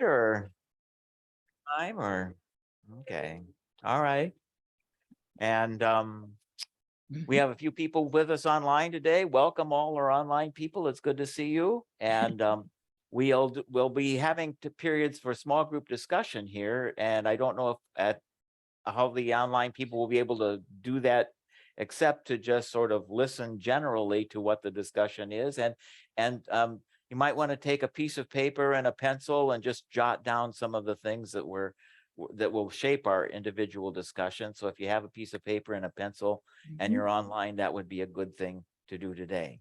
or time or okay. All right. And we have a few people with us online today. Welcome all our online people. It's good to see you. And we'll be having periods for small group discussion here. And I don't know if at how the online people will be able to do that, except to just sort of listen generally to what the discussion is. And you might want to take a piece of paper and a pencil and just jot down some of the things that will shape our individual discussion. So if you have a piece of paper and a pencil and you're online, that would be a good thing to do today.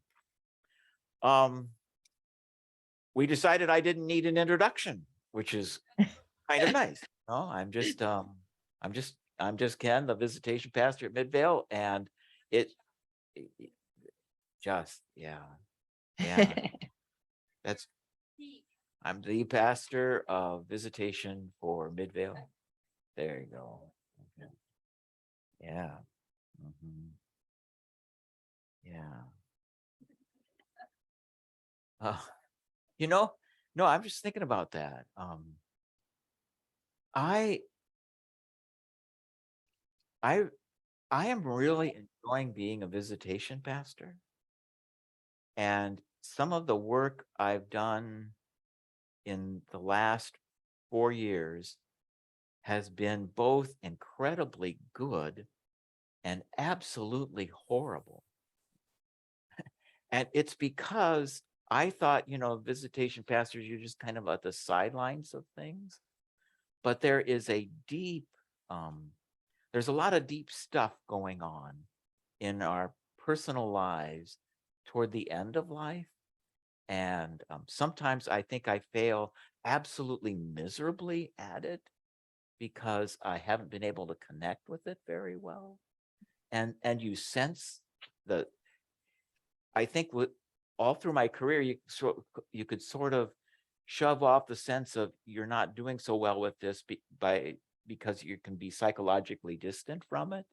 We decided I didn't need an introduction, which is kind of nice. No, I'm just Ken, the visitation pastor at Midvale, and it just yeah. That's I'm the pastor of visitation for Midvale. There you go. Okay. Yeah. Yeah. No, I'm just thinking about that. I am really enjoying being a visitation pastor, and some of the work I've done in the last 4 years has been both incredibly good and absolutely horrible. And it's because I thought, visitation pastors, you're just kind of at the sidelines of things. But there is there's a lot of deep stuff going on in our personal lives toward the end of life. And sometimes I think I fail absolutely miserably at it because I haven't been able to connect with it very well. And you sense I think all through my career, you could sort of shove off the sense of you're not doing so well with this because you can be psychologically distant from it.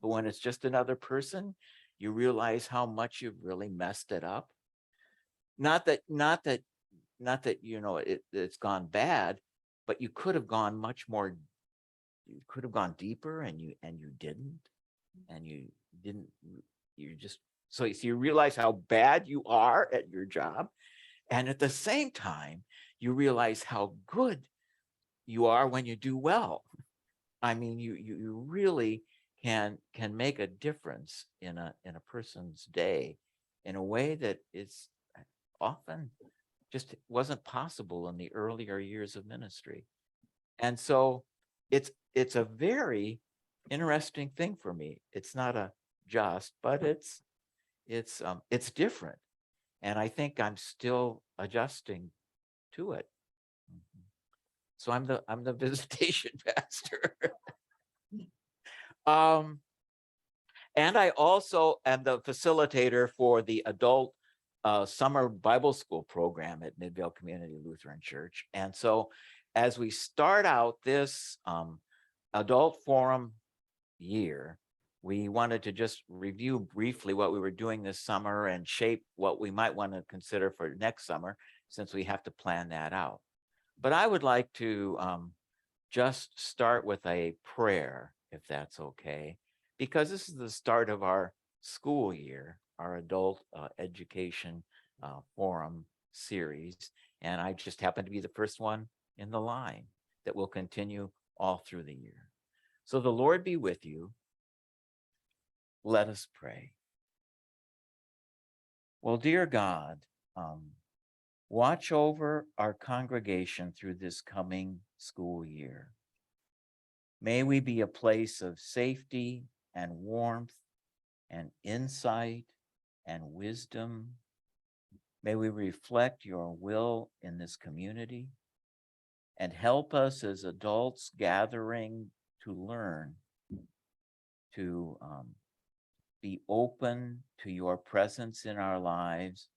But when it's just another person, you realize how much you've really messed it up. Not that it's gone bad, but you could have gone much more. You could have gone deeper, and you didn't, and you didn't. You just so you realize how bad you are at your job, and at the same time, you realize how good you are when you do well. I mean, you really can make a difference in a person's day in a way that is often just wasn't possible in the earlier years of ministry. And so it's a very interesting thing for me. It's not but it's different. And I think I'm still adjusting to it. So I'm the visitation pastor. And I also am the facilitator for the adult summer Bible school program at Midvale Community Lutheran Church. And so as we start out this adult forum year, we wanted to just review briefly what we were doing this summer and shape what we might want to consider for next summer, since we have to plan that out. But I would like to just start with a prayer, if that's okay, because this is the start of our school year, our adult education forum series. And I just happen to be the first one in the line that will continue all through the year. So the Lord be with you. Let us pray. Well, dear God, watch over our congregation through this coming school year. May we be a place of safety and warmth and insight and wisdom. May we reflect your will in this community and help us as adults gathering to learn to be open to your presence in our lives,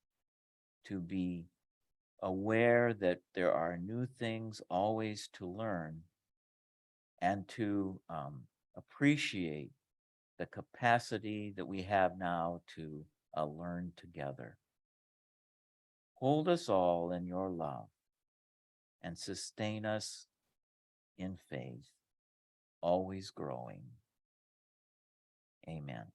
to be aware that there are new things always to learn, and to appreciate the capacity that we have now to learn together. Hold us all in your love and sustain us in faith, always growing. Amen.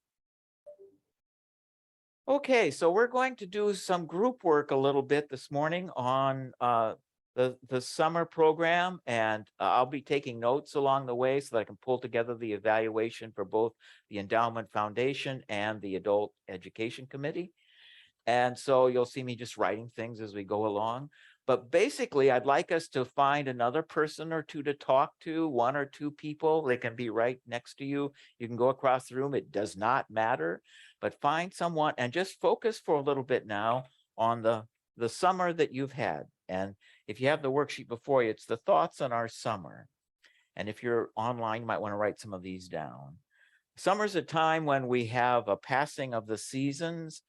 Okay, so we're going to do some group work a little bit this morning on the summer program, and I'll be taking notes along the way so that I can pull together the evaluation for both the Endowment Foundation and the Adult Education Committee. And so you'll see me just writing things as we go along. But basically, I'd like us to find another person or two to talk to, one or two people. They can be right next to you. You can go across the room. It does not matter, but find someone and just focus for a little bit now on the summer that you've had. And if you have the worksheet before you, it's the thoughts on our summer. And if you're online, you might want to write some of these down. Summer's a time when we have a passing of the seasons.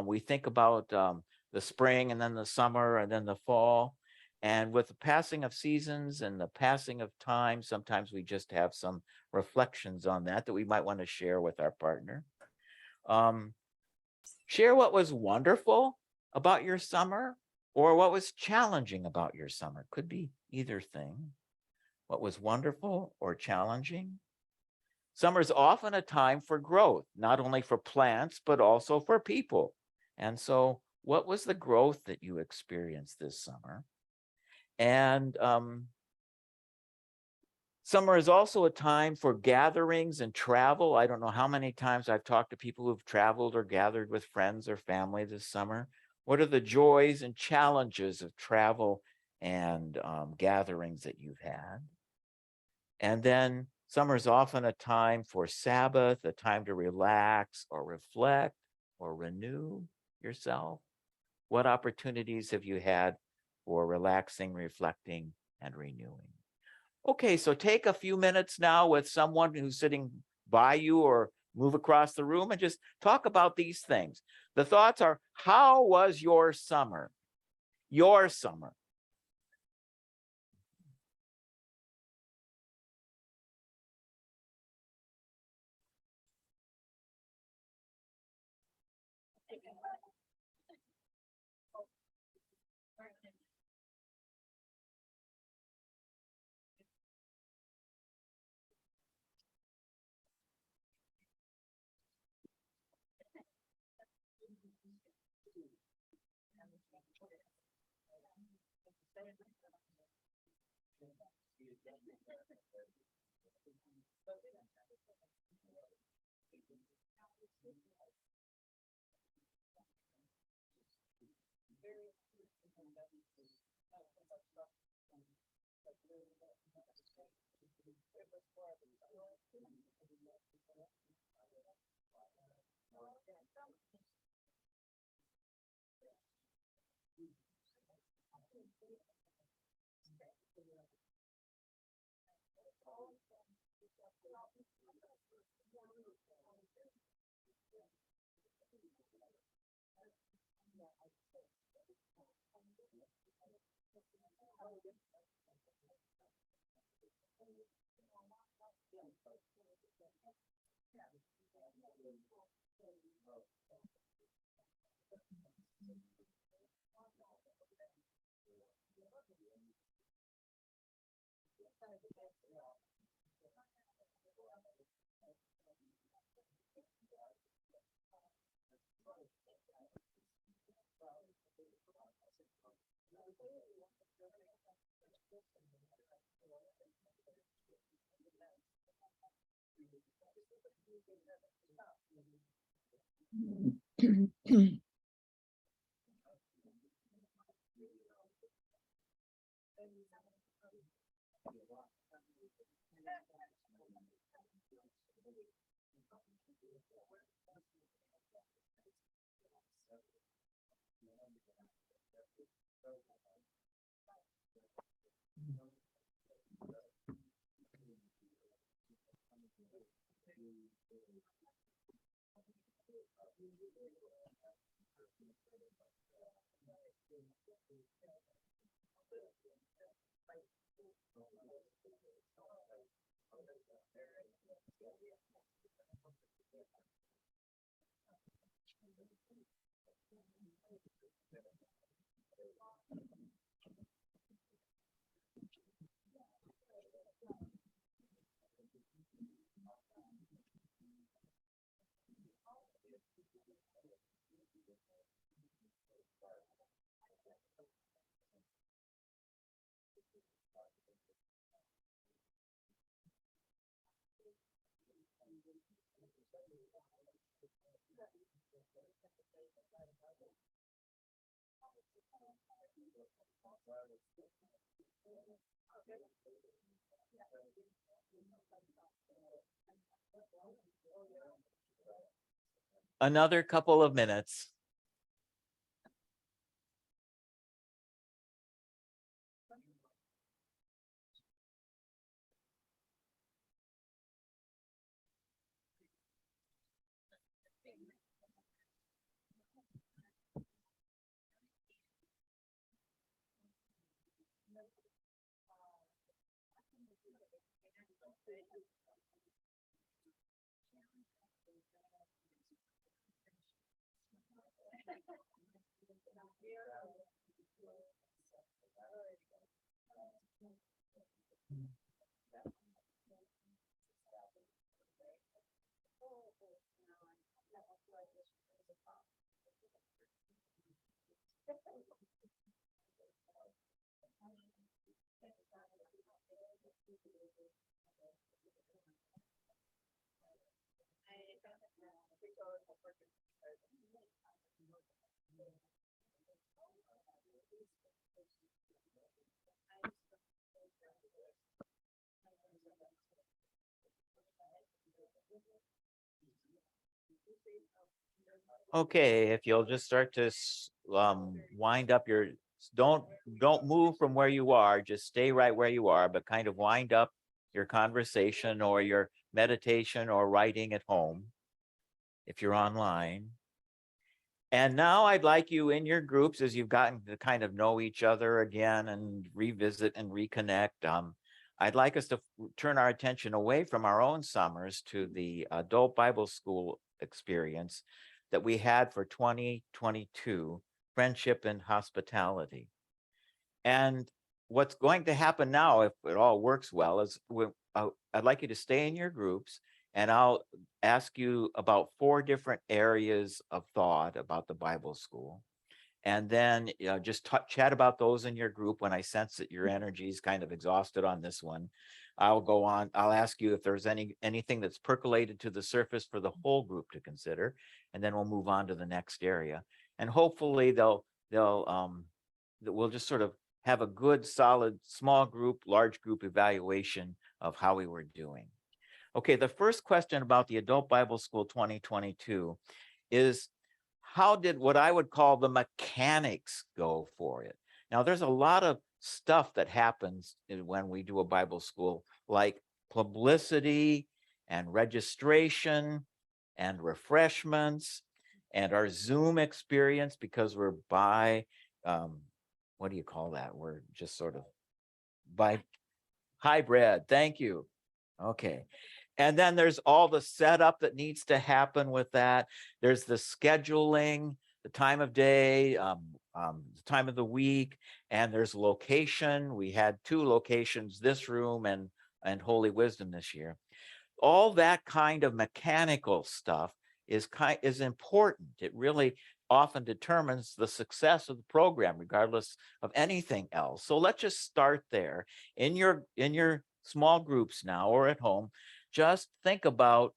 We think about the spring and then the summer and then the fall. And with the passing of seasons and the passing of time, sometimes we just have some reflections on that we might want to share with our partner. Share what was wonderful about your summer or what was challenging about your summer. Could be either thing. What was wonderful or challenging. Summer is often a time for growth, not only for plants, but also for people. And so what was the growth that you experienced this summer? And summer is also a time for gatherings and travel. I don't know how many times I've talked to people who've traveled or gathered with friends or family this summer. What are the joys and challenges of travel and gatherings that you've had? And then summer is often a time for Sabbath, a time to relax or reflect or renew yourself. What opportunities have you had for relaxing, reflecting, and renewing? Okay, so take a few minutes now with someone who's sitting by you or move across the room and just talk about these things. The thoughts are, how was your summer? Your summer. Another couple of minutes. Okay, if you'll just start to wind up your, don't move from where you are, just stay right where you are, but kind of wind up your conversation or your meditation or writing at home if you're online. And now I'd like you in your groups, as you've gotten to kind of know each other again and revisit and reconnect. I'd like us to turn our attention away from our own summers to the adult Bible school experience that we had for 2022, Friendship and Hospitality. And what's going to happen now, if it all works well, is I'd like you to stay in your groups, and I'll ask you about 4 different areas of thought about the Bible school. And then just chat about those in your group. When I sense that your energy is kind of exhausted on this one, I'll go on. I'll ask you if there's anything that's percolated to the surface for the whole group to consider, and then we'll move on to the next area. And hopefully we'll just sort of have a good, solid, small group, large group evaluation of how we were doing. Okay, the first question about the Adult Bible School 2022 is, how did what I would call the mechanics go for it? Now, there's a lot of stuff that happens when we do a Bible school, like publicity and registration and refreshments and our Zoom experience, because we're by, what do you call that? We're just sort of by hybrid. Thank you. Okay. And then there's all the setup that needs to happen with that. There's the scheduling, the time of day, the time of the week, and there's location. We had 2 locations, this room and Holy Wisdom this year. All that kind of mechanical stuff is important. It really often determines the success of the program, regardless of anything else. So let's just start there. In your small groups now or at home, just think about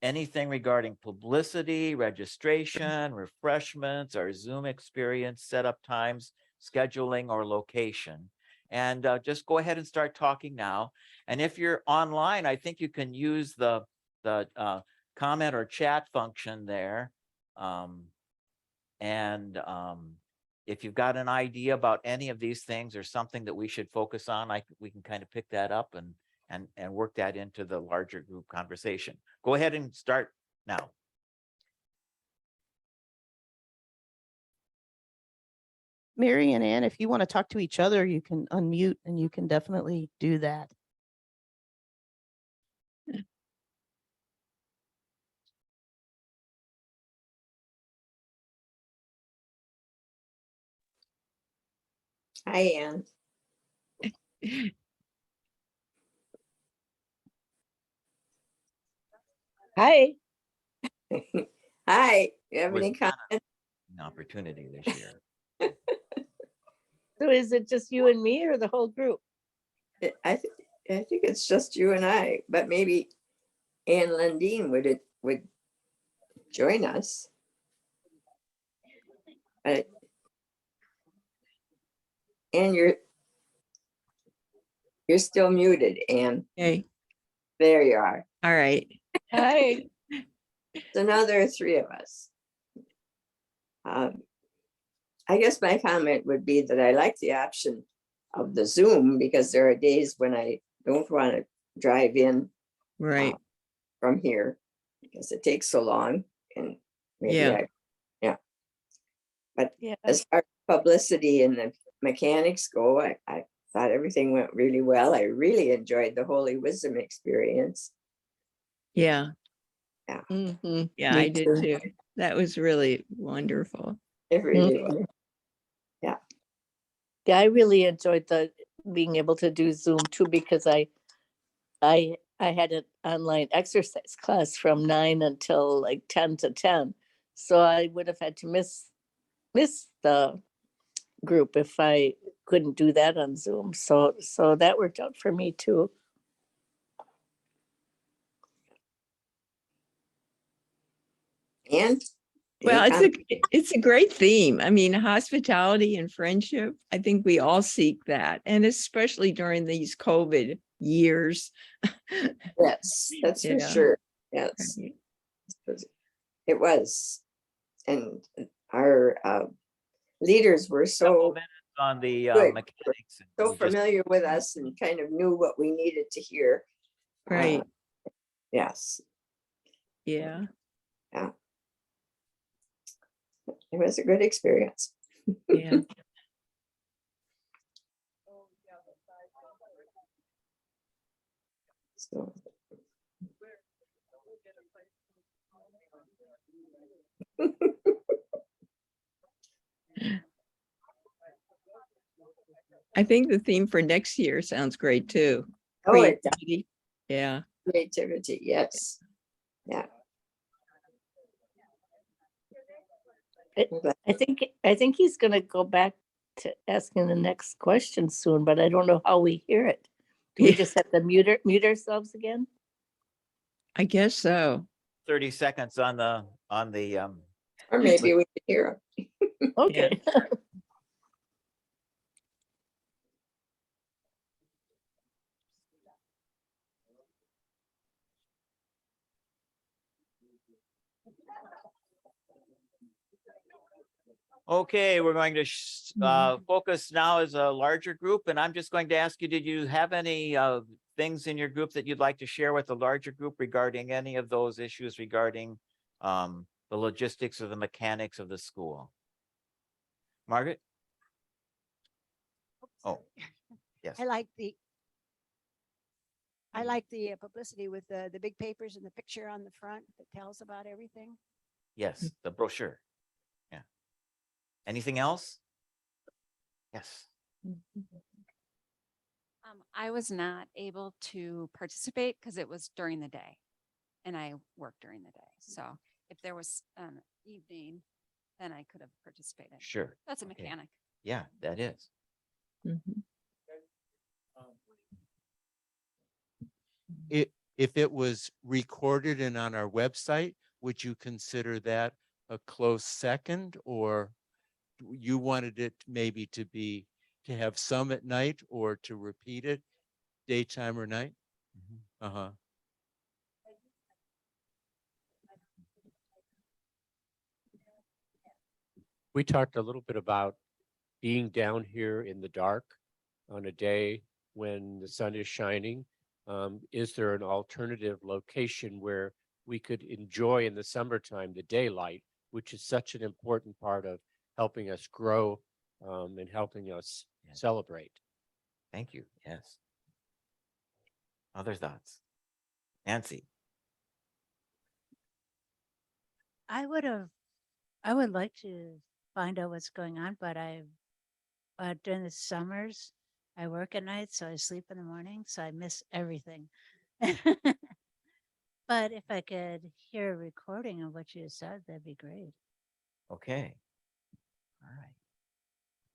anything regarding publicity, registration, refreshments, our Zoom experience, setup times, scheduling, or location. And just go ahead and start talking now. And if you're online, I think you can use the comment or chat function there. If you've got an idea about any of these things or something that we should focus on, we can kind of pick that up and work that into the larger group conversation. Go ahead and start now. Mary and Ann, if you want to talk to each other, you can unmute and you can definitely do that. Hi, Ann. Hi. Hi, you have Was any not comment? an opportunity this year. So is it just you and me or the whole group? I think it's just you and I, but maybe Ann Lundeen would join us. Uh, Ann, you're still muted, Ann. Okay, There you are. all right. Hi. So now there are three of us. I guess my comment would be that I like the option of the Zoom because there are days when I don't want to drive in Right. from here because it takes so long and maybe Yeah. But Yeah. as far as publicity and the mechanics go, I thought everything went really well. I really enjoyed the Holy Wisdom experience. Yeah. Mhm. Yeah, Me I did too. too. That was really wonderful. It really was. Yeah, I really enjoyed the being able to do Zoom too, because I had an online exercise class from 9 until like 10 to 10. So I would have had to miss the group if I couldn't do that on Zoom. So that worked out for me too. And Well, any it's a great theme. I mean, hospitality and friendship. I think we all seek that, and especially during these COVID years. yes, that's for Yeah. sure. Yes, it was. And our leaders were Couple so minutes on the Good. mechanics. and so just- familiar with us and kind of knew what we needed to hear. Right. Yes, Yeah. it was a good experience. Yeah. So, I think the theme for next year sounds great too. oh, it does. Creativity. Yeah. Creativity, yes. Yeah. But I think he's gonna go back to asking the next question soon, but I don't know how we hear it. Do we Yeah. just have to mute ourselves again? I guess so. 30 seconds on the or maybe we could hear them. Okay. Okay, we're going to focus now as a larger group, and I'm just going to ask you, did you have any things in your group that you'd like to share with the larger group regarding any of those issues regarding the logistics or the mechanics of the school? Margaret? Oh, yes. I like the publicity with the big papers and the picture on the front that tells about everything. Yes, the brochure. Yeah. Anything else? Yes. I was not able to participate because it was during the day and I work during the day. So if there was evening, then I could have participated. Sure. That's a Okay. mechanic. Yeah, that is. Mhm. If it was recorded and on our website, would you consider that a close second, or you wanted it maybe to have some at night or to repeat it daytime or night? Mhm. Uh-huh. We talked a little bit about being down here in the dark on a day when the sun is shining. Is there an alternative location where we could enjoy in the summertime the daylight, which is such an important part of helping us grow and helping us Yeah. celebrate? Thank you. Yes. Other thoughts? Nancy? I would like to find out what's going on, but during the summers, I work at night, so I sleep in the morning, so I miss everything. But if I could hear a recording of what you said, that'd be great. Okay. All right.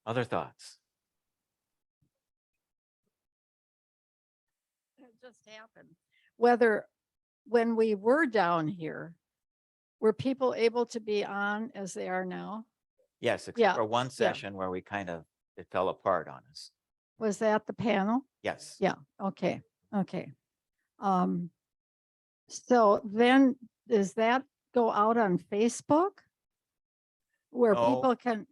Other thoughts? It just happened. Whether, when we were down here, were people able to be on as they are now? Yes, except Yeah, for one session where we kind of, it fell apart on us. Was that the panel? Yes. Yeah, okay, okay. So then does that go out on Facebook? Where No. people can?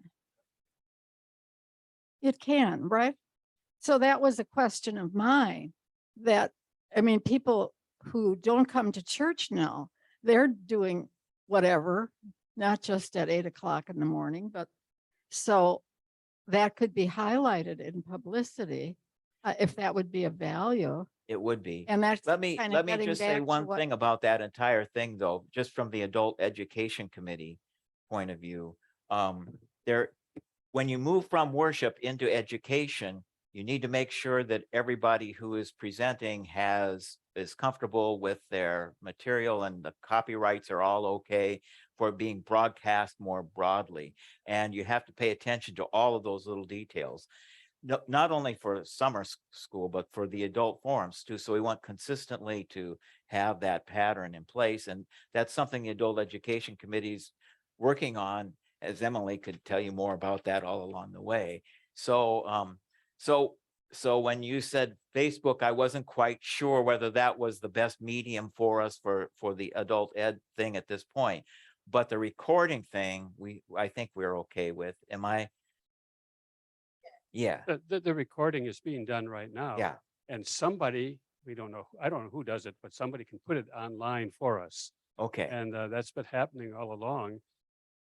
It can, right? So that was a question of mine that, I mean, people who don't come to church now, they're doing whatever, not just at 8 o'clock in the morning, but so that could be highlighted in publicity, if that would be of value. It would be. And that's Let me kind of getting just back say to one what- thing about that entire thing, though, just from the Adult Education Committee point of view. When you move from worship into education, you need to make sure that everybody who is presenting is comfortable with their material and the copyrights are all okay for being broadcast more broadly. And you have to pay attention to all of those little details. Not only for summer school, but for the adult forums too. So we want consistently to have that pattern in place. And that's something the Adult Education Committee's working on, as Emily could tell you more about that all along the way. So, so when you said Facebook, I wasn't quite sure whether that was the best medium for us for the adult ed thing at this point. But the recording thing, I think we're okay with. Am I? Yeah, The recording is being done right now. yeah. And somebody, we don't know, I don't know who does it, but somebody can put it online for us. Okay. And that's been happening all along.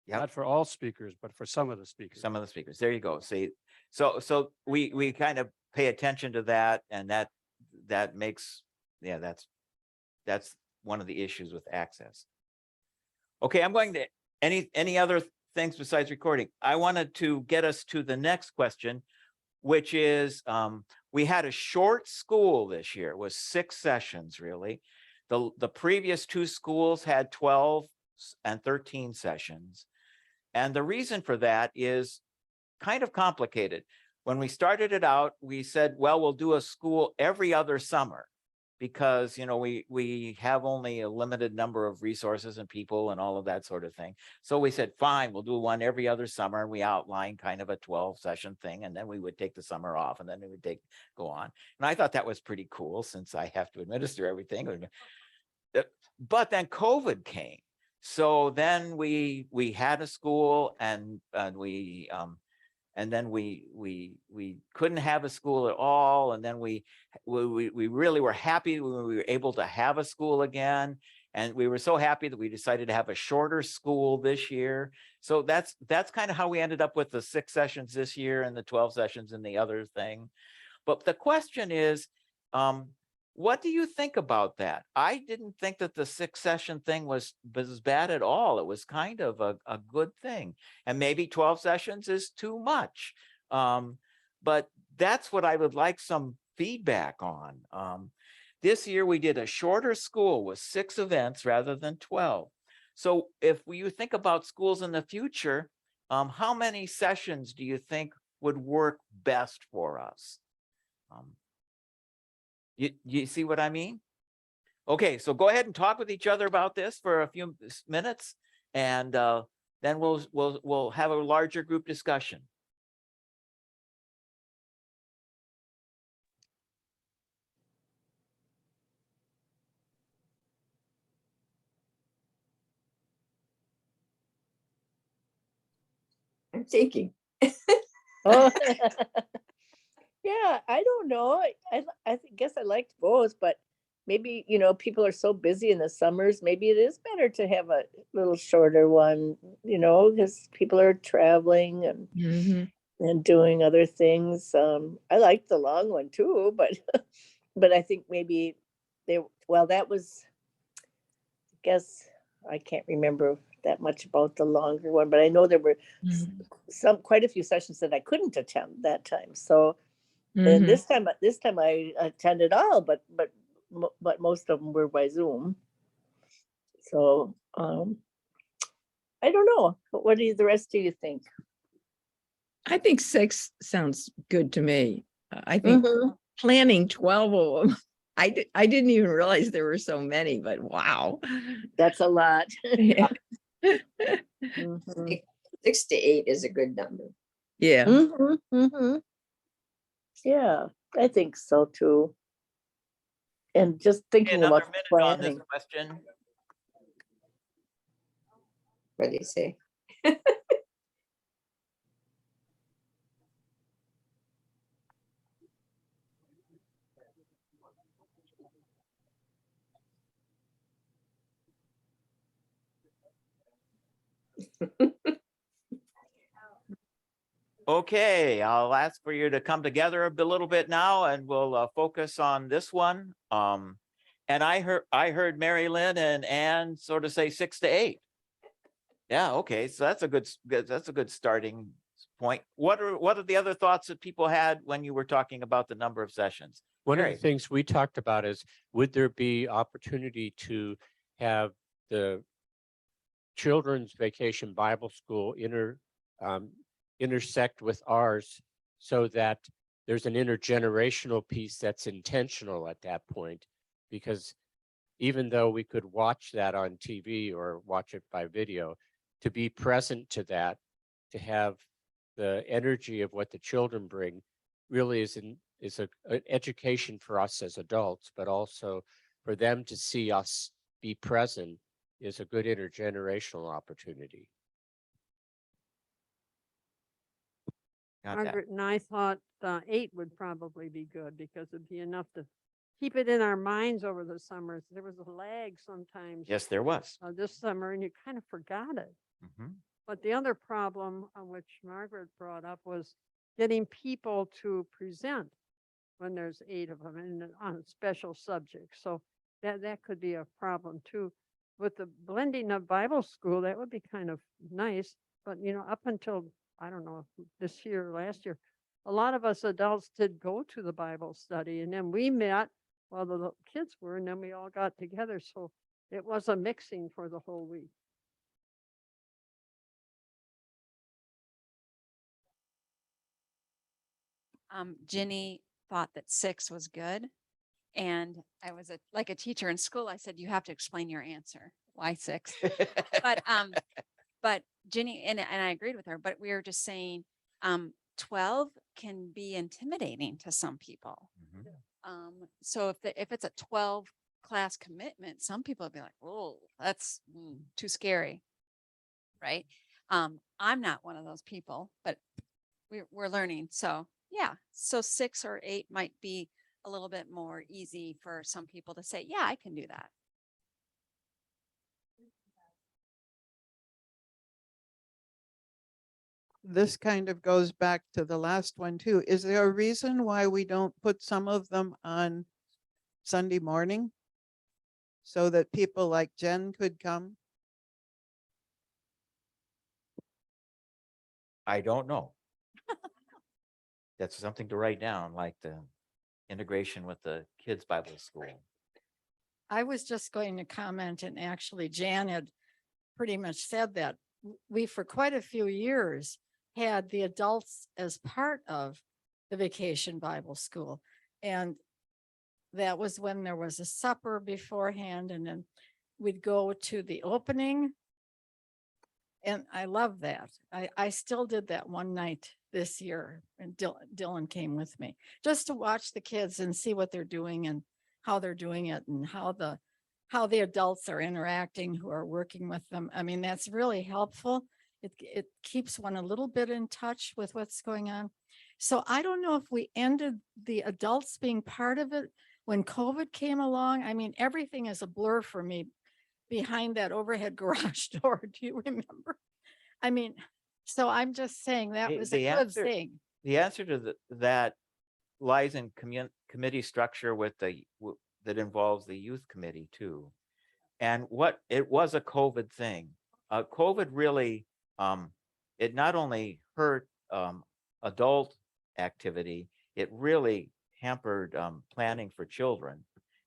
Yep. Not for all speakers, but for some of the speakers. Some of the speakers. There you go. See, so we kind of pay attention to that, and that makes, yeah, that's one of the issues with access. Okay, I'm going to any other things besides recording. I wanted to get us to the next question, which is we had a short school this year. It was 6 sessions really. The previous 2 schools had 12 and 13 sessions. And the reason for that is kind of complicated. When we started it out, we said, well, we'll do a school every other summer because, you know, we have only a limited number of resources and people and all of that sort of thing. So we said, fine, we'll do one every other summer. And we outlined kind of a 12-session thing. And then we would take the summer off and then we would go on. And I thought that was pretty cool since I have to administer everything. But then COVID came. So then we had a school and we couldn't have a school at all. And then we really were happy when we were able to have a school again. And we were so happy that we decided to have a shorter school this year. So that's kind of how we ended up with the 6 sessions this year and the 12 sessions in the other thing. But the question is, what do you think about that? I didn't think that the 6-session thing was bad at all. It was kind of a good thing. And maybe 12 sessions is too much. But that's what I would like some feedback on. This year we did a shorter school with 6 events rather than 12. So if you think about schools in the future, how many sessions do you think would work best for us? You see what I mean? Okay, so go ahead and talk with each other about this for a few minutes, and then we'll have a larger group discussion. I'm thinking. Oh. Yeah, I don't know. I guess I liked both, but maybe, you know, people are so busy in the summers, maybe it is better to have a little shorter one, you know, because people are traveling and doing other things. I liked the long one too, but but I think maybe that was, I guess, I can't remember that much about the longer one, but I know there were quite a few sessions that I couldn't attend that time. So and this time I attended all, but most of them were by Zoom. So, I don't know. What do the rest of you think? I think 6 sounds good to me. I think Mhm. planning 12 of them. I didn't even realize there were so many, but wow. That's a lot. Yeah. Mhm. 6 to 8 is a good number. Yeah. Mhm, mhm. Yeah, I think so too. And just thinking Another about minute on this planning. question. What do you say? Okay, I'll ask for you to come together little bit now and we'll focus on this one. And I heard Mary Lynn and Ann sort of say 6 to 8. Yeah, okay, so that's a good starting point. What are the other thoughts that people had when you were talking about the number of sessions? One of Gary? the things we talked about is, would there be opportunity to have the children's vacation Bible school intersect with ours so that there's an intergenerational piece that's intentional at that point? Because even though we could watch that on TV or watch it by video, to be present to that, to have the energy of what the children bring really is an education for us as adults, but also for them to see us be present is a good intergenerational opportunity. Got that. Margaret and I thought 8 would probably be good because it'd be enough to keep it in our minds over the summers. There was a lag sometimes Yes, there was. this summer and you kind of forgot it. Mhm. But the other problem, which Margaret brought up, was getting people to present when there's 8 of them and on special subjects. So that could be a problem too. With the blending of Bible school, that would be kind of nice. But up until, I don't know, this year, last year, a lot of us adults did go to the Bible study and then we met while the kids were, and then we all got together. So it was a mixing for the whole week. Ginny thought that 6 was good. And I was like a teacher in school. I said, you have to explain your answer. Why 6? But Ginny, and I agreed with her, but we were just saying, 12 can be intimidating to some people. Mhm. So if it's a 12 class commitment, some people will be like, oh, that's too scary. Right. I'm not one of those people, but we're learning. So yeah, so 6 or 8 might be a little bit more easy for some people to say, yeah, I can do that. This kind of goes back to the last one too. Is there a reason why we don't put some of them on Sunday morning? So that people like Jen could come? I don't know. That's something to write down, like the integration with the kids' Bible school. I was just going to comment, and actually Jan had pretty much said that we, for quite a few years, had the adults as part of the Vacation Bible School. And that was when there was a supper beforehand, and then we'd go to the opening. And I love that. I still did that one night this year, and Dylan came with me just to watch the kids and see what they're doing and how they're doing it and how the adults are interacting who are working with them. I mean, that's really helpful. It keeps one a little bit in touch with what's going on. So I don't know if we ended the adults being part of it when COVID came along. I mean, everything is a blur for me behind that overhead garage door. Do you remember? I mean, so I'm just saying that The- was the a good answer- thing. The answer to that lies in committee structure with that involves the youth committee too. And it was a COVID thing. COVID really, it not only hurt adult activity, it really hampered planning for children.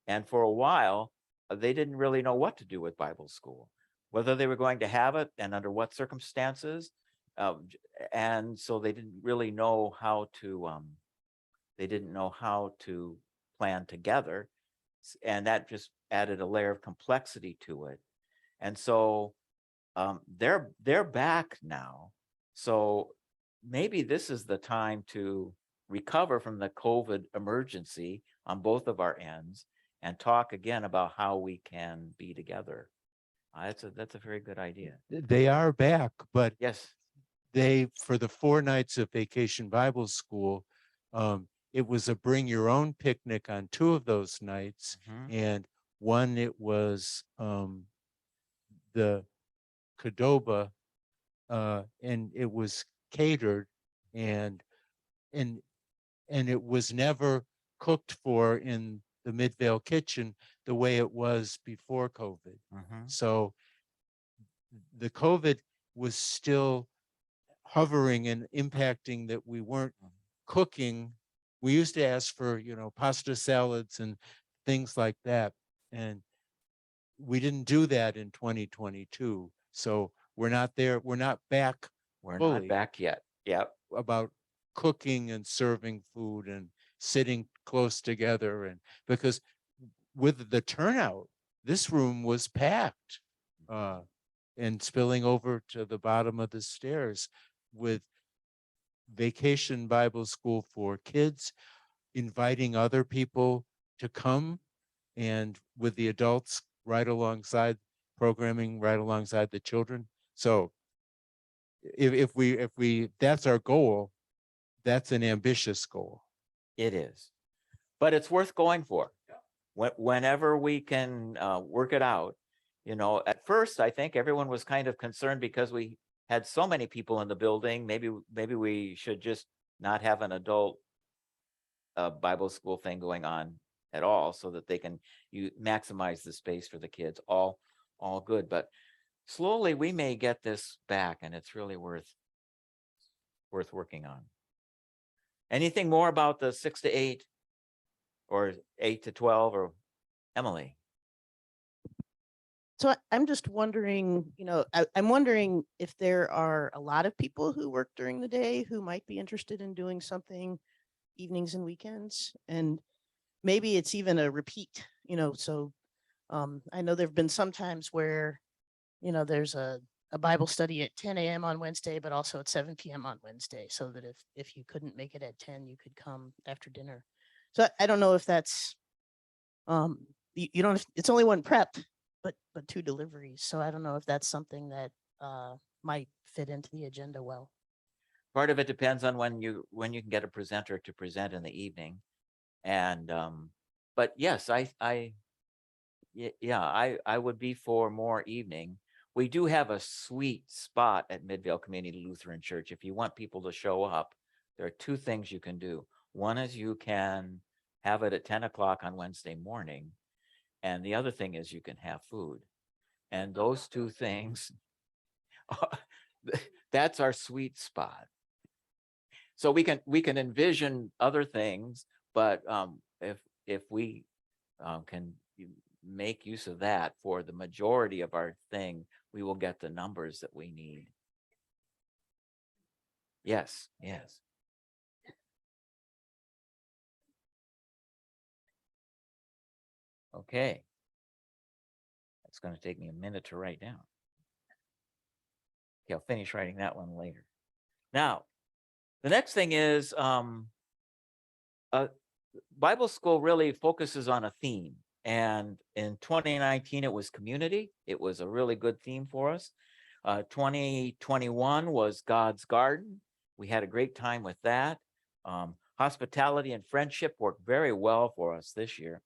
And for a while, they didn't really know what to do with Bible school, whether they were going to have it and under what circumstances. And so they didn't really know how to, they didn't know how to plan together. And that just added a layer of complexity to it. And so they're back now. So maybe this is the time to recover from the COVID emergency on both of our ends and talk again about how we can be together. That's a very good idea. They are back, but Yes. they, for the 4 nights of Vacation Bible School, it was a bring your own picnic on 2 of those nights. Mhm. And one, it was the Qdoba, and it was catered, and it was never cooked for in the Midvale kitchen the way it was before COVID. Mhm. So the COVID was still hovering and impacting that we weren't cooking. We used to ask for, pasta salads and things like that. And we didn't do that in 2022. So we're not there. We're not back We're fully not back yet. Yep. about cooking and serving food and sitting close together. And because with the turnout, this room was packed, and spilling over to the bottom of the stairs with Vacation Bible School for kids, inviting other people to come, and with the adults right alongside, programming right alongside the children. So if we that's our goal, that's an ambitious goal. It is, but it's worth going for. Whenever we can work it out. At first, I think everyone was kind of concerned because we had so many people in the building. Maybe we should just not have an adult Bible school thing going on at all, so that they can maximize the space for the kids. All good, but slowly we may get this back, and it's really worth working on. Anything more about the 6 to 8 or 8 to 12, or Emily? So I'm just wondering, I'm wondering if there are a lot of people who work during the day who might be interested in doing something evenings and weekends, and maybe it's even a repeat, so I know there've been some times where, there's a Bible study at 10 a.m. on Wednesday, but also at 7 p.m. on Wednesday, so that if you couldn't make it at 10, you could come after dinner. So I don't know if that's, you don't, it's only one prep, but 2 deliveries. So I don't know if that's something that might fit into the agenda well. Part of it depends on when you can get a presenter to present in the evening. And but yes, I would be for more evening. We do have a sweet spot at Midvale Community Lutheran Church. If you want people to show up, there are 2 things you can do. One is you can have it at 10 o'clock on Wednesday morning. And the other thing is you can have food. And those 2 things, that's our sweet spot. So we can envision other things, but if we can make use of that for the majority of our thing, we will get the numbers that we need. Yes. Okay. That's going to take me a minute to write down. Okay, I'll finish writing that one later. Now, the next thing is Bible school really focuses on a theme. And in 2019, it was community. It was a really good theme for us. 2021 was God's garden. We had a great time with that. Hospitality and friendship worked very well for us this year.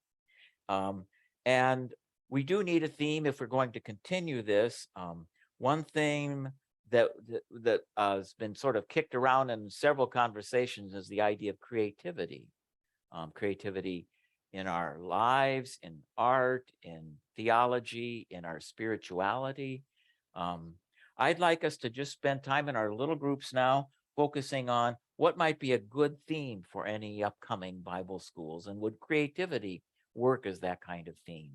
And we do need a theme if we're going to continue this. One theme that has been sort of kicked around in several conversations is the idea of creativity. Creativity in our lives, in art, in theology, in our spirituality. I'd like us to just spend time in our little groups now focusing on what might be a good theme for any upcoming Bible schools, and would creativity work as that kind of theme?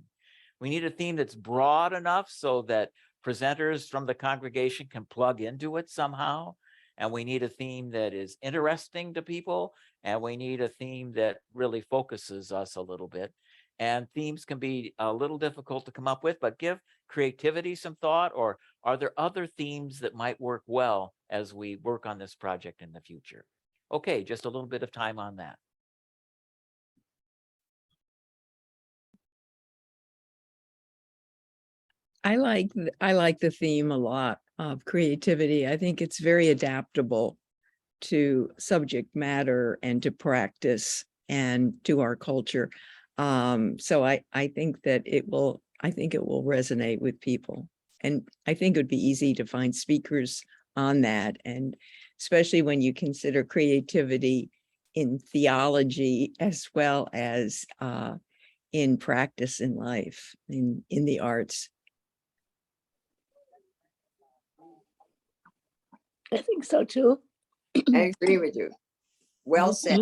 We need a theme that's broad enough so that presenters from the congregation can plug into it somehow. And we need a theme that is interesting to people. And we need a theme that really focuses us a little bit. And themes can be a little difficult to come up with, but give creativity some thought. Or are there other themes that might work well as we work on this project in the future? Okay, just a little bit of time on that. I like the theme a lot of creativity. I think it's very adaptable to subject matter and to practice and to our culture. So I think that it will resonate with people. And I think it would be easy to find speakers on that. And especially when you consider creativity in theology as well as in practice in life, in the arts. I think so too. I agree with you. Well said.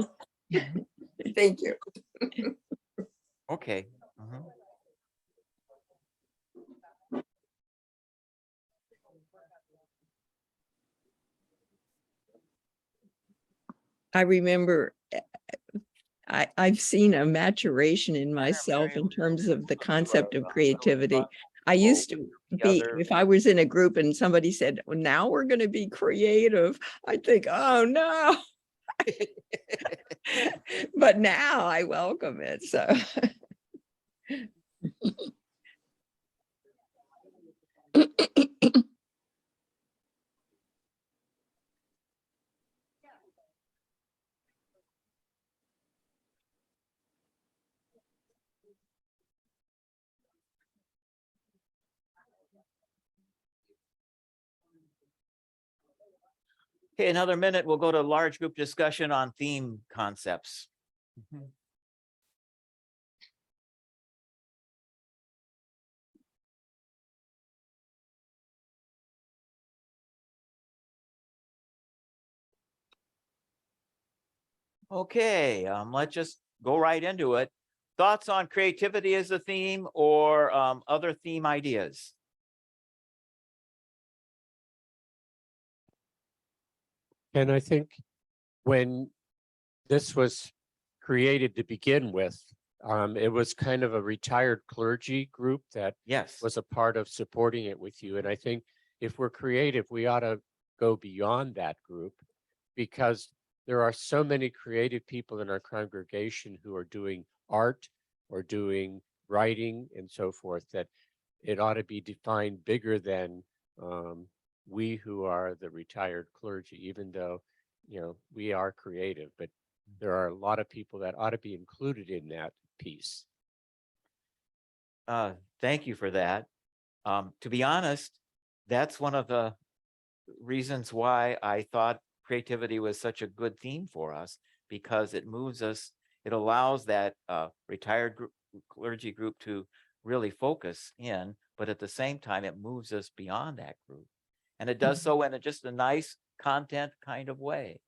Thank you. Okay. Mhm. I remember I've seen a maturation in myself in terms of the concept of creativity. I used to be, if I was in a group and somebody said, well, now we're going to be creative, I'd think, oh no. But now I welcome it. So Okay, another minute, we'll go to large group discussion on theme concepts. Mhm. Okay, let's just go right into it. Thoughts on creativity as a theme or other theme ideas? And I think when this was created to begin with, it was kind of a retired clergy group that Yes. was a part of supporting it with you. And I think if we're creative, we ought to go beyond that group, because there are so many creative people in our congregation who are doing art or doing writing and so forth, that it ought to be defined bigger than we who are the retired clergy, even though, you know, we are creative, but there are a lot of people that ought to be included in that piece. Thank you for that. To be honest, that's one of the reasons why I thought creativity was such a good theme for us, because it moves us, it allows that retired clergy group to really focus in, but at the same time, it moves us beyond that group. And it does so in just a nice content kind of way.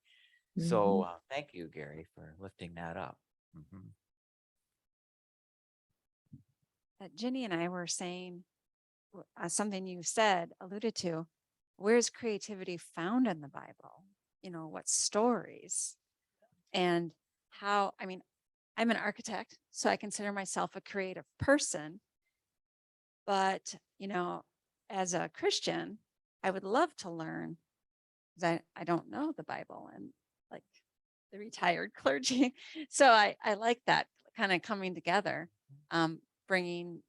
So thank you, Gary, for lifting that up. Mhm. Ginny and I were saying something you said, alluded to, where's creativity found in the Bible? You know, what stories and how, I mean, I'm an architect, so I consider myself a creative person. But, you know, as a Christian, I would love to learn, because I don't know the Bible and like the retired clergy. So I like that kind of coming together, bringing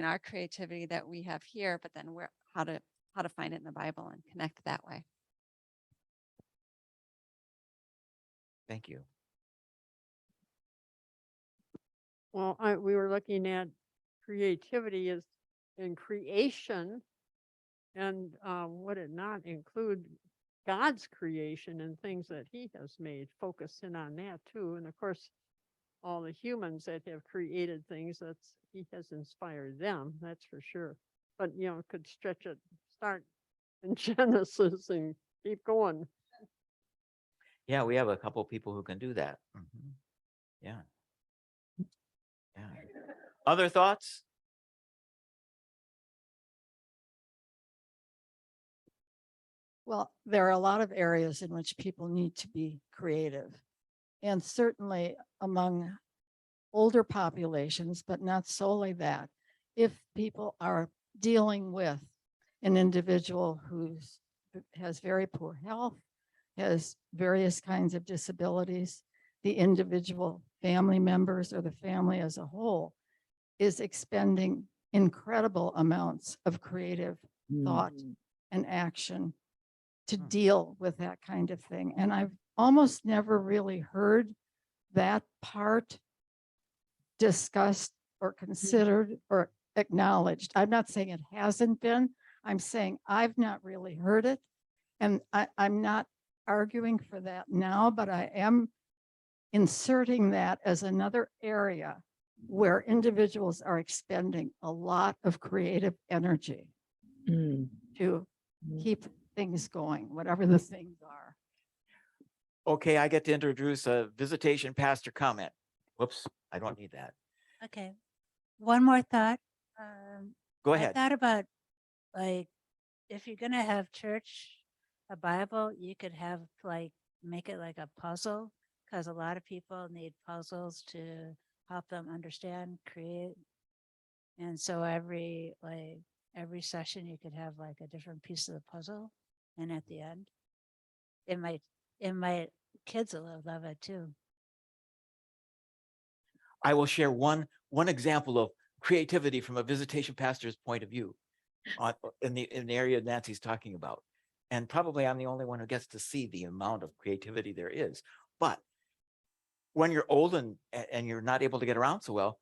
our creativity that we have here, but then how to find it in the Bible and connect that way. Thank you. Well, we were looking at creativity as in creation, and would it not include God's creation and things that he has made, focus in on that too. And of course, all the humans that have created things, he has inspired them, that's for sure. But you know, could stretch it, start in Genesis and keep going. Yeah, we have a couple people who can do that. Yeah. Yeah. Other thoughts? Well, there are a lot of areas in which people need to be creative. And certainly among older populations, but not solely that. If people are dealing with an individual has very poor health, has various kinds of disabilities, the individual family members or the family as a whole is expending incredible amounts of creative thought and action to deal with that kind of thing. And I've almost never really heard that part discussed or considered or acknowledged. I'm not saying it hasn't been. I'm saying I've not really heard it. And I'm not arguing for that now, but I am inserting that as another area where individuals are expending a lot of creative energy to keep things going, whatever the things are. Okay, I get to introduce a visitation pastor comment. Whoops, I don't need that. Okay. One more thought. Go I ahead. thought about, like, if you're gonna have church, a Bible, you could have like, make it like a puzzle, because a lot of people need puzzles to help them understand, create. And so every session you could have like a different piece of the puzzle. And at the end, it might kids will love it too. I will share one example of creativity from a visitation pastor's point of view in the area Nancy's talking about. And probably I'm the only one who gets to see the amount of creativity there is. But when you're old and you're not able to get around so well,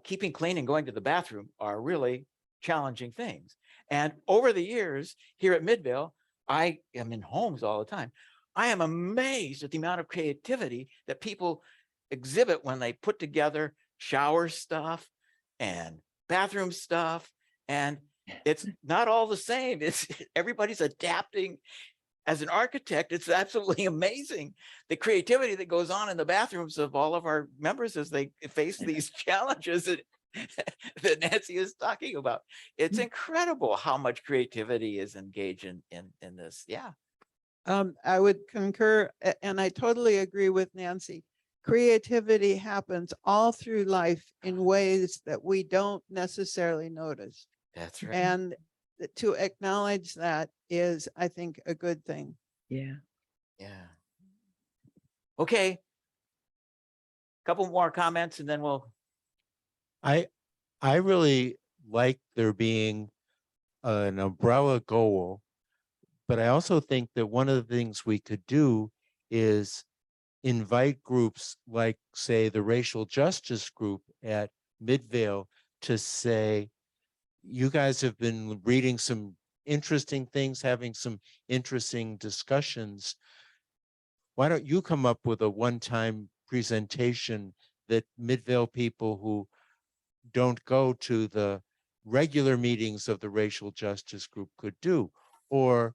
keeping clean and going to the bathroom are really challenging things. And over the years here at Midvale, I am in homes all the time. I am amazed at the amount of creativity that people exhibit when they put together shower stuff and bathroom stuff. And it's not all the same. It's everybody's adapting. As an architect, it's absolutely amazing the creativity that goes on in the bathrooms of all of our members as they face these challenges that Nancy is talking about. It's incredible how much creativity is engaged in this. Yeah. I would concur, and I totally agree with Nancy. Creativity happens all through life in ways that we don't necessarily notice. That's right. And to acknowledge that is, I think, a good thing. Yeah. Yeah. Okay. Couple more comments and then we'll. I really like there being an umbrella goal, but I also think that one of the things we could do is invite groups like, say, the racial justice group at Midvale to say, you guys have been reading some interesting things, having some interesting discussions. Why don't you come up with a one-time presentation that Midvale people who don't go to the regular meetings of the racial justice group could do? Or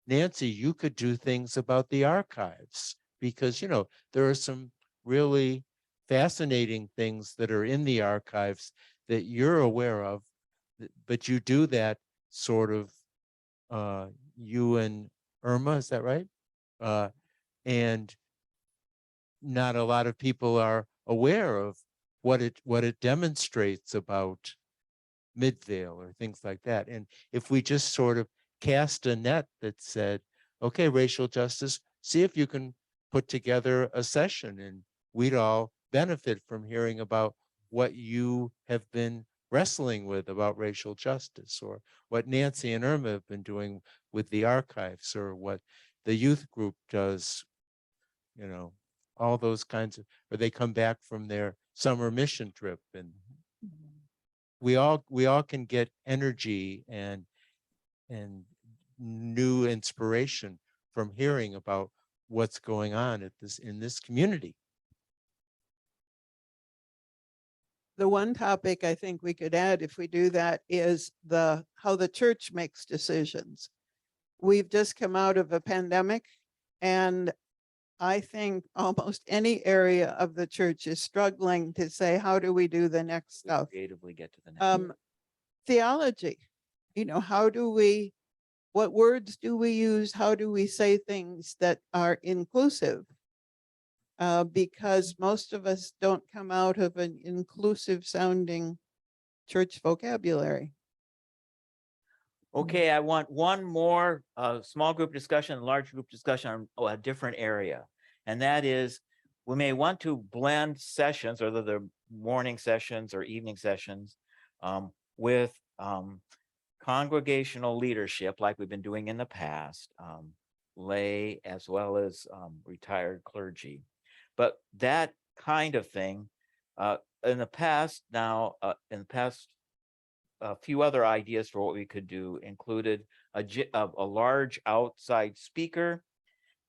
Nancy, you could do things about the archives, because, you know, there are some really fascinating things that are in the archives that you're aware of, but you do that sort of, you and Irma, is that right? And not a lot of people are aware of what it demonstrates about Midvale or things like that. And if we just sort of cast a net that said, okay, racial justice, see if you can put together a session, and we'd all benefit from hearing about what you have been wrestling with about racial justice, or what Nancy and Irma have been doing with the archives, or what the youth group does, you know, all those kinds of, or they come back from their summer mission trip, and we all can get energy and new inspiration from hearing about what's going on in this community. The one topic I think we could add, if we do that, is how the church makes decisions. We've just come out of a pandemic, and I think almost any area of the church is struggling to say, how do we do the next stuff? Creatively get to the next. Theology, you know, how do we what words do we use? How do we say things that are inclusive? Because most of us don't come out of an inclusive sounding church vocabulary. Okay, I want one more small group discussion, large group discussion on a different area. And that is, we may want to blend sessions, whether they're morning sessions or evening sessions, with congregational leadership like we've been doing in the past, lay as well as retired clergy. But that kind of thing, in the past, a few other ideas for what we could do included a large outside speaker,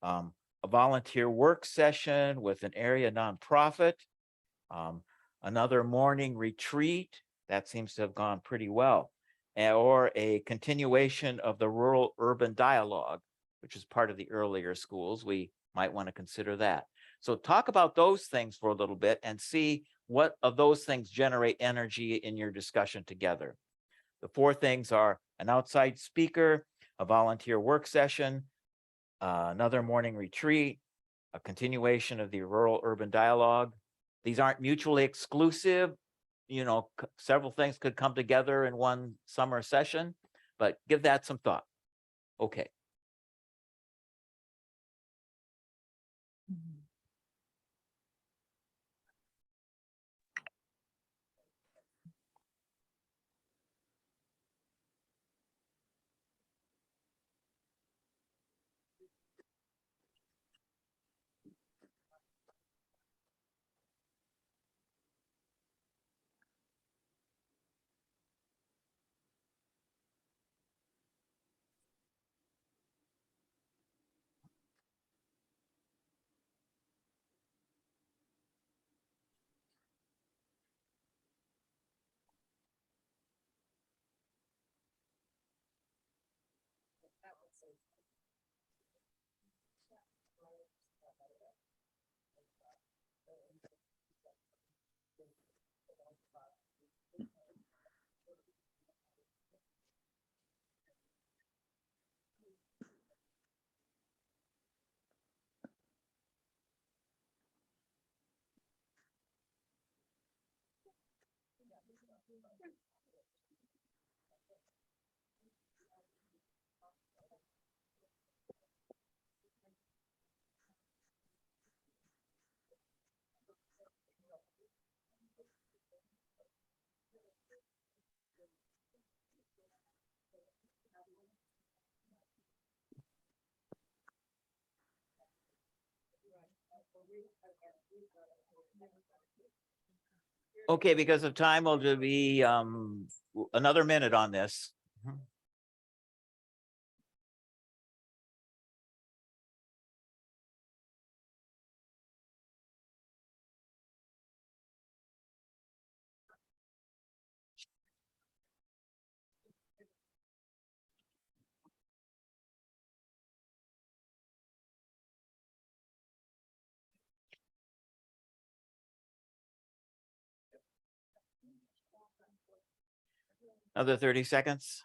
a volunteer work session with an area nonprofit, another morning retreat. That seems to have gone pretty well, or a continuation of the rural urban dialogue, which is part of the earlier schools. We might want to consider that. So talk about those things for a little bit and see what of those things generate energy in your discussion together. The four things are an outside speaker, a volunteer work session, another morning retreat, a continuation of the rural urban dialogue. These aren't mutually exclusive. You know, several things could come together in one summer session, but give that some thought. Okay. Okay, because of time, we'll just be another minute on this. Another 30 seconds.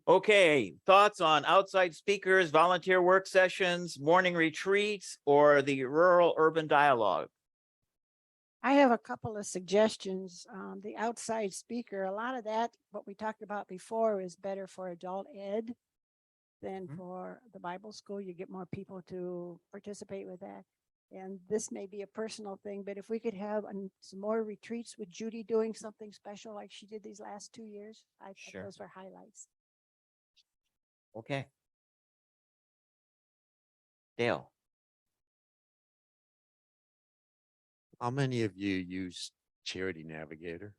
Okay, thoughts on outside speakers, volunteer work sessions, morning retreats, or the rural urban dialogue? I have a couple of suggestions. The outside speaker, a lot of that, what we talked about before, is better for adult ed than for the Bible school. You get more people to participate with that. And this may be a personal thing, but if we could have some more retreats with Judy doing something special like she did these last 2 years, I thought Sure. those were highlights. Okay. Dale. How many of you use Charity Navigator?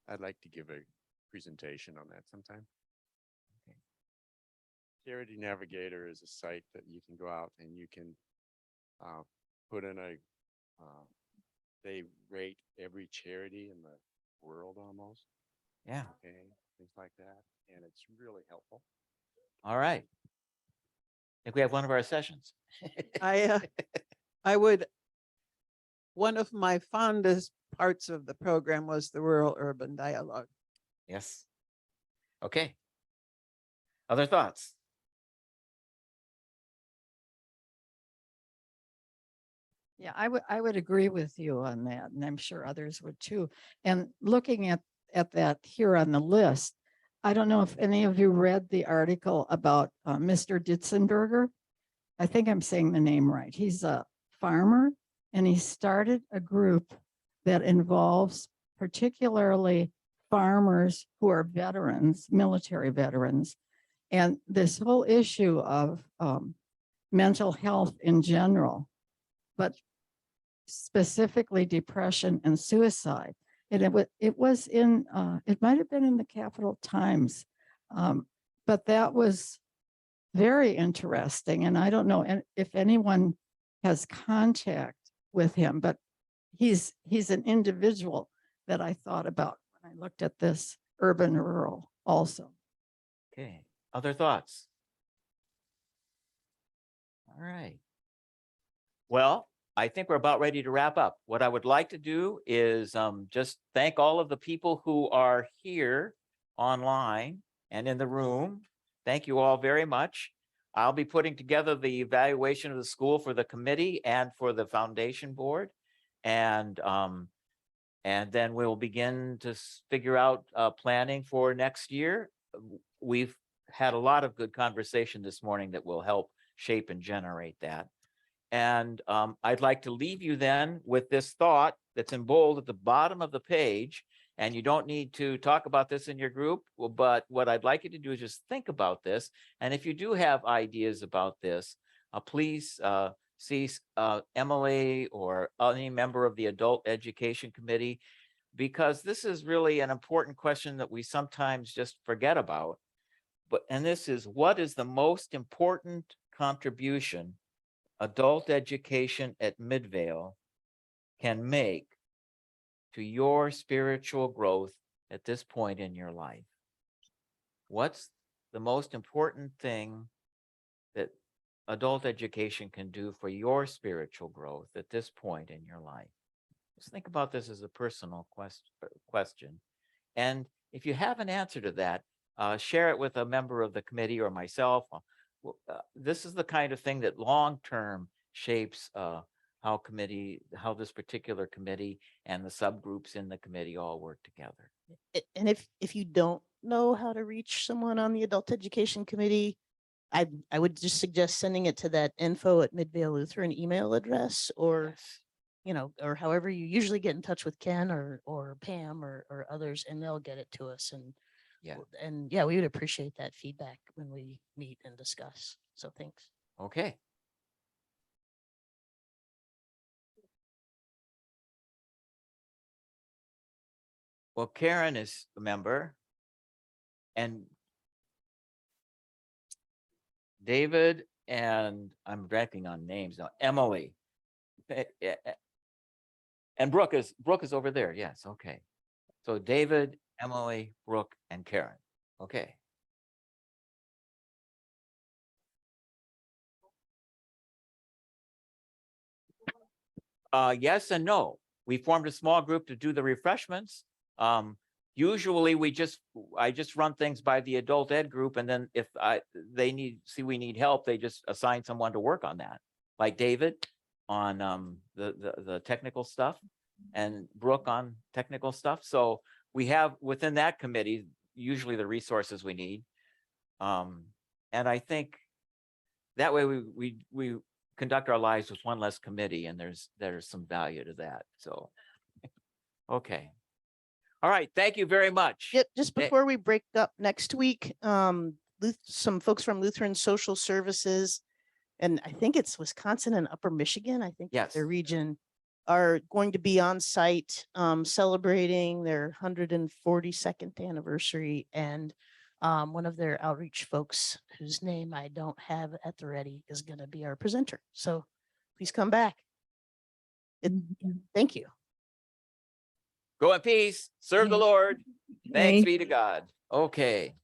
I'd like to give a presentation on that sometime. Okay. Charity Navigator is a site that you can go out and you can put in they rate every charity in the world almost. Yeah. Okay, things like that. And it's really helpful. All right. I think we have one of our sessions. I would one of my fondest parts of the program was the rural urban dialogue. Yes. Okay. Other thoughts? Yeah, I would agree with you on that, and I'm sure others would too. And looking at that here on the list, I don't know if any of you read the article about Mr. Ditzenberger. I think I'm saying the name right. He's a farmer, and he started a group that involves particularly farmers who are veterans, military veterans. And this whole issue of mental health in general, but specifically depression and suicide. And it was in, it might have been in the Capital Times, but that was very interesting. And I don't know if anyone has contact with him, but he's an individual that I thought about when I looked at this urban rural also. Okay. Other thoughts? All right. Well, I think we're about ready to wrap up. What I would like to do is just thank all of the people who are here online and in the room. Thank you all very much. I'll be putting together the evaluation of the school for the committee and for the foundation board. And then we'll begin to figure out planning for next year. We've had a lot of good conversation this morning that will help shape and generate that. And I'd like to leave you then with this thought that's in bold at the bottom of the page. And you don't need to talk about this in your group, but what I'd like you to do is just think about this. And if you do have ideas about this, please see Emily or any member of the Adult Education Committee, because this is really an important question that we sometimes just forget about. And this is, what is the most important contribution adult education at Midvale can make to your spiritual growth at this point in your life? What's the most important thing that adult education can do for your spiritual growth at this point in your life? Just think about this as a personal question. And if you have an answer to that, share it with a member of the committee or myself. This is the kind of thing that long-term shapes how this particular committee and the subgroups in the committee all work together. And if you don't know how to reach someone on the Adult Education Committee, I would just suggest sending it to that info@Midvale Lutheran email address, or or however you usually get in touch with Ken or Pam or others, and they'll get it to us. And yeah, we would appreciate that feedback when we meet and discuss. So thanks. Okay. Well, Karen is a member, and David, and I'm blanking on names now, Emily. And Brooke is over there. Yes. Okay. So David, Emily, Brooke, and Karen. Okay. Yes and no. We formed a small group to do the refreshments. Usually we just run things by the adult ed group, and then if we need help, they just assign someone to work on that, like David on the technical stuff and Brooke on technical stuff. So we have within that committee usually the resources we need. And I think that way we conduct our lives with one less committee, and there's some value to that. So, okay. All right. Thank you very much. Yep. Just before we break up next week, some folks from Lutheran Social Services, and I think it's Wisconsin and Upper Michigan, I think Yes. their region, are going to be on site celebrating their 142nd anniversary. And one of their outreach folks, whose name I don't have at the ready, is going to be our presenter. So please come back. Thank you. Go in peace. Serve the Lord. Thanks Thank be to God. Okay.